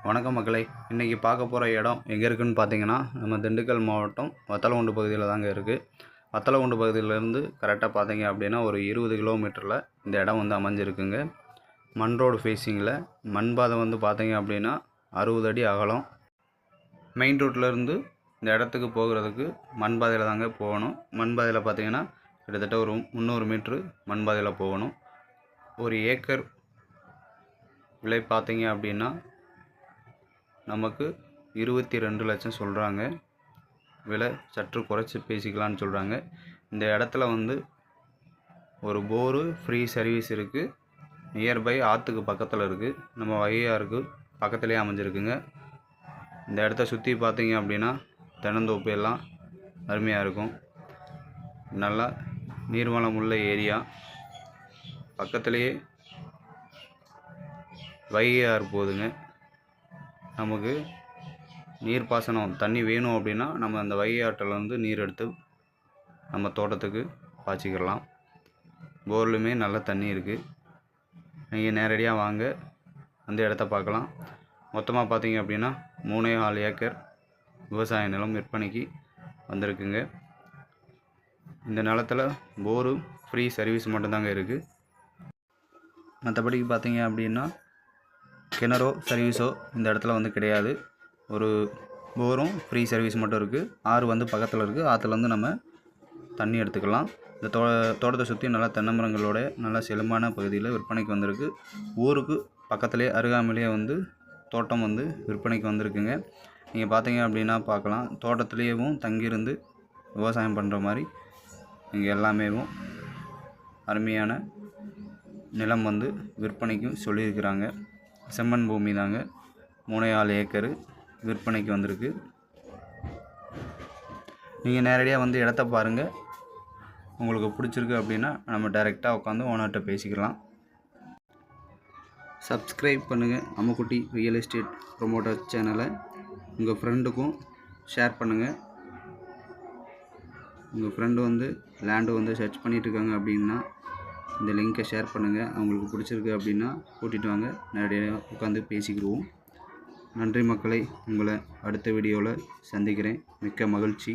வணக்கம் மக்களே. இன்றைக்கி பார்க்க போகிற இடம் எங்கே இருக்குதுன்னு பார்த்தீங்கன்னா, நம்ம திண்டுக்கல் மாவட்டம் வத்தலகுண்டு பகுதியில் தாங்க இருக்குது. வத்தலகுண்டு பகுதியிலேருந்து கரெக்டாக பார்த்தீங்க அப்படின்னா ஒரு 20 கிலோமீட்டரில் இந்த இடம் வந்து அமைஞ்சிருக்குங்க. மண் ரோடு ஃபேஸிங்கில் மண் பாதை வந்து பார்த்தீங்க அப்படின்னா 60 அடி அகலம். மெயின் ரோட்லேருந்து இந்த இடத்துக்கு போகிறதுக்கு மண் பாதையில் தாங்க போகணும். மண் பாதையில் பார்த்தீங்கன்னா கிட்டத்தட்ட ஒரு 300 மீட்ரு மண் பாதையில் போகணும். ஒரு ஏக்கர் விலை பார்த்தீங்க அப்படின்னா நமக்கு 22 லட்சம் சொல்கிறாங்க. விலை சற்று குறைச்சி பேசிக்கலான்னு சொல்கிறாங்க. இந்த இடத்துல வந்து ஒரு போரு ஃப்ரீ சர்வீஸ் இருக்குது. நியர்பை ஆற்றுக்கு பக்கத்தில் இருக்குது. நம்ம வையாருக்கு பக்கத்துலேயே அமைஞ்சிருக்குங்க. இந்த இடத்த சுற்றி பார்த்தீங்க அப்படின்னா தென்னந்தோப்பு எல்லாம் அருமையாக இருக்கும். நல்லா நீர்வளம் உள்ள ஏரியா. பக்கத்துலேயே வையாறு போகுதுங்க. நமக்கு நீர்ப்பாசனம் தண்ணி வேணும் அப்படின்னா நம்ம அந்த வைகை வந்து நீர் எடுத்து நம்ம தோட்டத்துக்கு பாய்ச்சிக்கிடலாம். போர்லையுமே நல்ல தண்ணி இருக்குது. நீங்கள் நேரடியாக வாங்க அந்த இடத்த பார்க்கலாம். மொத்தமாக பார்த்தீங்க அப்படின்னா 3.4 ஏக்கர் விவசாய நிலம் விற்பனைக்கு வந்திருக்குங்க. இந்த நிலத்தில் போரு ஃப்ரீ சர்வீஸ் மட்டும்தாங்க இருக்குது. மற்றபடிக்கு பார்த்தீங்க அப்படின்னா கிணறோ சர்வீஸோ இந்த இடத்துல வந்து கிடையாது. ஒரு போரும் ஃப்ரீ சர்வீஸ் மட்டும் இருக்குது. ஆறு வந்து பக்கத்தில் இருக்குது. ஆற்றுல வந்து நம்ம தண்ணி எடுத்துக்கலாம். இந்த தோட்டத்தை சுற்றி நல்லா தென்னை மரங்களோட நல்லா செழுமான பகுதியில் விற்பனைக்கு வந்திருக்கு. ஊருக்கு பக்கத்துலேயே அருகாமையிலேயே வந்து தோட்டம் வந்து விற்பனைக்கு வந்திருக்குங்க. நீங்கள் பார்த்தீங்க அப்படின்னா பார்க்கலாம். தோட்டத்துலேயும் தங்கியிருந்து விவசாயம் பண்ணுற மாதிரி இங்கே எல்லாமே அருமையான நிலம் வந்து விற்பனைக்கும் சொல்லியிருக்கிறாங்க. செம்மண் பூமி தாங்க. 3.4 ஏக்கரு விற்பனைக்கு வந்திருக்கு. நீங்கள் நேரடியாக வந்து இடத்த பாருங்கள். உங்களுக்கு பிடிச்சிருக்கு அப்படின்னா நம்ம டைரெக்டாக உட்காந்து ஓனர்கிட்ட பேசிக்கலாம். சப்ஸ்கிரைப் பண்ணுங்கள் அம்முக்குட்டி ரியல் எஸ்டேட் ப்ரொமோட்டர் சேனலை. உங்கள் ஃப்ரெண்டுக்கும் ஷேர் பண்ணுங்கள். உங்கள் ஃப்ரெண்டு வந்து லேண்டு வந்து சர்ச் பண்ணிகிட்ருக்காங்க அப்படின்னா இந்த லிங்க்கை ஷேர் பண்ணுங்கள். அவங்களுக்கு பிடிச்சிருக்கு அப்படின்னா கூட்டிகிட்டு வாங்க, நேரடியாக உட்காந்து பேசிக்கிடுவோம். நன்றி மக்களை. உங்களை அடுத்த வீடியோவில் சந்திக்கிறேன். மிக்க மகிழ்ச்சி.